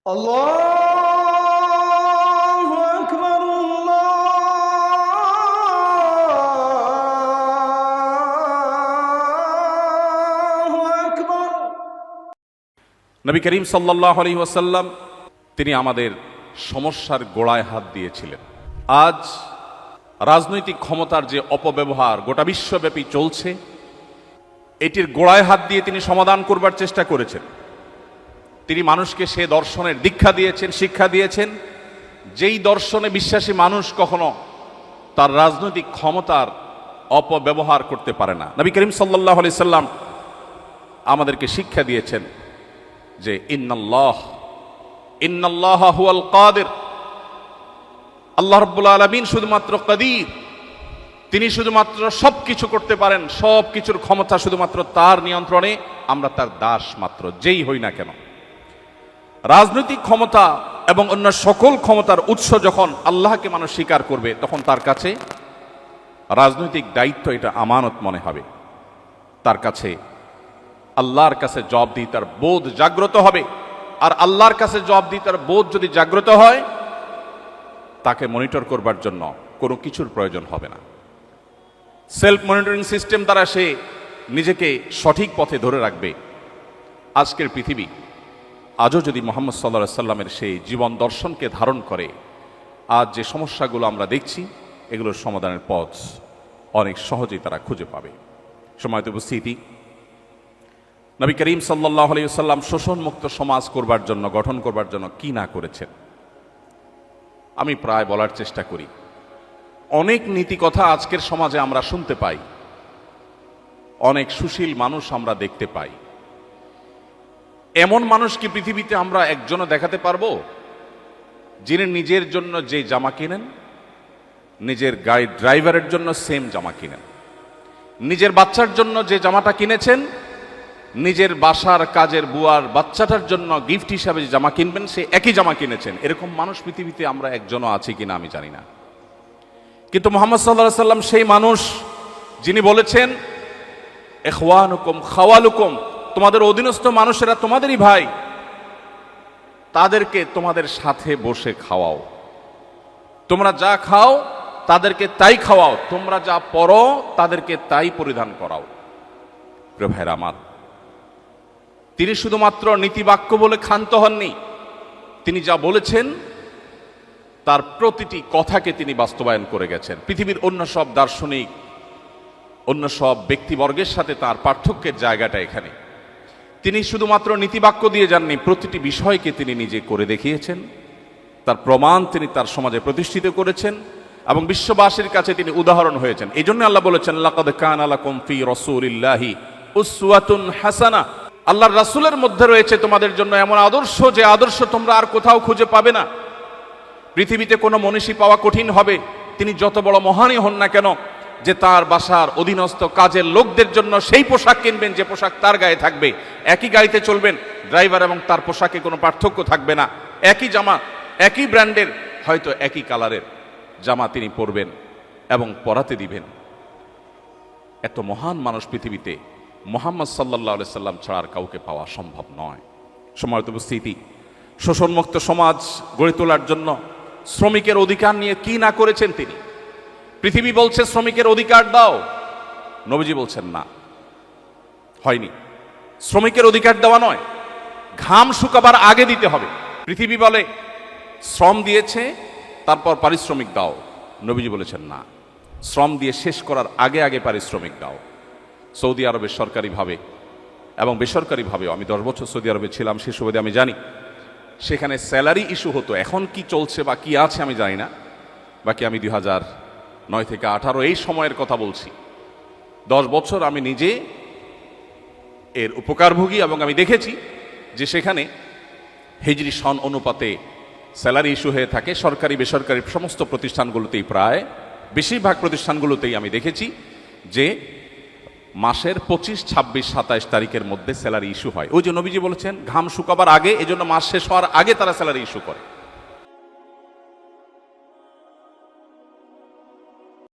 আল্লাহু আকবার, আল্লাহু আকবার। নবী করিম সাল্লাল্লাহু আলাইহি ওয়াসাল্লাম তিনি আমাদের সমস্যার গোড়ায় হাত দিয়েছিলেন। আজ রাজনৈতিক ক্ষমতার যে অপব্যবহার গোটা বিশ্বব্যাপী চলছে, এটির গোড়ায় হাত দিয়ে তিনি সমাধান করবার চেষ্টা করেছেন। তিনি মানুষকে সে দর্শনের দীক্ষা দিয়েছেন, শিক্ষা দিয়েছেন, যেই দর্শনে বিশ্বাসী মানুষ কখনো তার রাজনৈতিক ক্ষমতার অপব্যবহার করতে পারে না। নবী করিম সাল্লাল্লাহু আলাইহি সাল্লাম আমাদেরকে শিক্ষা দিয়েছেন যে ইন্নাল্লাহ হুয়াল কাদির, আল্লাহ রাব্বুল আলামিন শুধুমাত্র কাদির, তিনি শুধুমাত্র সবকিছু করতে পারেন, সবকিছুর ক্ষমতা শুধুমাত্র তার নিয়ন্ত্রণে, আমরা তার দাস মাত্র, যেই হই না কেন। রাজনৈতিক ক্ষমতা এবং অন্য সকল ক্ষমতার উৎস যখন আল্লাহকে মানুষ স্বীকার করবে, তখন তার কাছে রাজনৈতিক দায়িত্ব এটা আমানত মনে হবে। তার কাছে আল্লাহর কাছে জবাবদিহিতার বোধ জাগ্রত হবে। আর আল্লাহর কাছে জবাবদিহিতার বোধ যদি জাগ্রত হয়, তাকে মনিটর করবার জন্য কোনো কিছুর প্রয়োজন হবে না। সেলফ মনিটরিং সিস্টেম দ্বারা সে নিজেকে সঠিক পথে ধরে রাখবে। আজকের পৃথিবী আজও যদি মুহাম্মদ সাল্লাল্লাহু আলাইহি সাল্লামের সেই জীবন দর্শনকে ধারণ করে, আজ যে সমস্যাগুলো আমরা দেখছি, এগুলোর সমাধানের পথ অনেক সহজেই তারা খুঁজে পাবে। সময়ত উপস্থিতি, নবী করিম সাল্লাল্লাহু আলাইহি ওয়াসাল্লাম শোষণমুক্ত সমাজ করবার জন্য, গঠন করবার জন্য কি না করেছেন, আমি প্রায় বলার চেষ্টা করি। অনেক নীতি কথা আজকের সমাজে আমরা শুনতে পাই, অনেক সুশীল মানুষ আমরা দেখতে পাই। এমন মানুষ কি পৃথিবীতে আমরা একজনও দেখাতে পারবো যিনি নিজের জন্য যে জামা কিনেন, নিজের গাড়ি ড্রাইভারের জন্য সেম জামা কিনেন, নিজের বাচ্চার জন্য যে জামাটা কিনেছেন, নিজের বাসার কাজের বুয়ার বাচ্চাটার জন্য গিফট হিসাবে যে জামা কিনবেন, সে একই জামা কিনেছেন, এরকম মানুষ পৃথিবীতে আমরা একজনও আছি কিনা আমি জানি না। কিন্তু মুহাম্মদ সাল্লাল্লাহু আলাইহি সাল্লাম সেই মানুষ যিনি বলেছেন, ইখওয়ানুকুম খাওয়ালুকুম, তোমাদের অধীনস্থ মানুষেরা তোমাদেরই ভাই, তাদেরকে তোমাদের সাথে বসে খাওয়াও, তোমরা যা খাও তাদেরকে তাই খাওয়াও, তোমরা যা পরো তাদেরকে তাই পরিধান করাও। প্রিয় ভাইরা আমার, তিনি শুধুমাত্র নীতিবাক্য বলে ক্ষান্ত হননি, তিনি যা বলেছেন তার প্রতিটি কথাকে তিনি বাস্তবায়ন করে গেছেন। পৃথিবীর অন্য সব দার্শনিক, অন্য সব ব্যক্তিবর্গের সাথে তার পার্থক্যের জায়গাটা এখানে। তিনি শুধুমাত্র নীতিবাক্য দিয়ে যাননি, প্রতিটি বিষয়কে তিনি নিজে করে দেখিয়েছেন, তার প্রমাণ তিনি তার সমাজে প্রতিষ্ঠিত করেছেন এবং বিশ্ববাসীর কাছে তিনি উদাহরণ হয়েছেন। এই জন্য আল্লাহ বলেছেন, লাকাদ কানা লাকুম ফি রাসূলিল্লাহি উসওয়াতুন হাসানা, আল্লাহর রাসূলের মধ্যে রয়েছে তোমাদের জন্য এমন আদর্শ, যে আদর্শ তোমরা আর কোথাও খুঁজে পাবে না। পৃথিবীতে কোনো মনীষী পাওয়া কঠিন হবে, তিনি যত বড় মহানই হন না কেন, যে তার বাসার অধীনস্থ কাজের লোকদের জন্য সেই পোশাক কিনবেন যে পোশাক তার গায়ে থাকবে, একই গাড়িতে চলবেন, ড্রাইভার এবং তার পোশাকে কোনো পার্থক্য থাকবে না, একই জামা, একই ব্র্যান্ডের, হয়তো একই কালারের জামা তিনি পরবেন এবং পরাতে দিবেন। এত মহান মানুষ পৃথিবীতে মুহাম্মদ সাল্লাল্লাহু আলাইহি সাল্লাম ছাড়া আর কাউকে পাওয়া সম্ভব নয়। সময়ত উপস্থিতি, শোষণমুক্ত সমাজ গড়ে তোলার জন্য শ্রমিকের অধিকার নিয়ে কি না করেছেন তিনি। পৃথিবী বলছে শ্রমিকের অধিকার দাও, নবীজি বলছেন না, হয়নি। শ্রমিকের অধিকার দেওয়া নয়, ঘাম শুকাবার আগে দিতে হবে। পৃথিবী বলে শ্রম দিয়েছে তারপর পারিশ্রমিক দাও, নবীজি বলেছেন না, শ্রম দিয়ে শেষ করার আগে আগে পারিশ্রমিক দাও। সৌদি আরবের সরকারিভাবে এবং বেসরকারিভাবেও, আমি 10 বছর সৌদি আরবে ছিলাম, সে সুবাদে আমি জানি, সেখানে স্যালারি ইস্যু হতো। এখন কি চলছে বা কি আছে আমি জানি না, বাকি আমি 2009 থেকে 18 এই সময়ের কথা বলছি। 10 বছর আমি নিজে এর উপকারভোগী এবং আমি দেখেছি যে সেখানে হিজরি সন অনুপাতে স্যালারি ইস্যু হয়ে থাকে। সরকারি বেসরকারি সমস্ত প্রতিষ্ঠানগুলোতেই, প্রায় বেশিরভাগ প্রতিষ্ঠানগুলোতেই আমি দেখেছি যে মাসের 25, 26, 27 তারিখের মধ্যে স্যালারি ইস্যু হয়। ওই যে নবীজি বলেছেন ঘাম শুকাবার আগে, এজন্য মাস শেষ হওয়ার আগে তারা স্যালারি ইস্যু করে।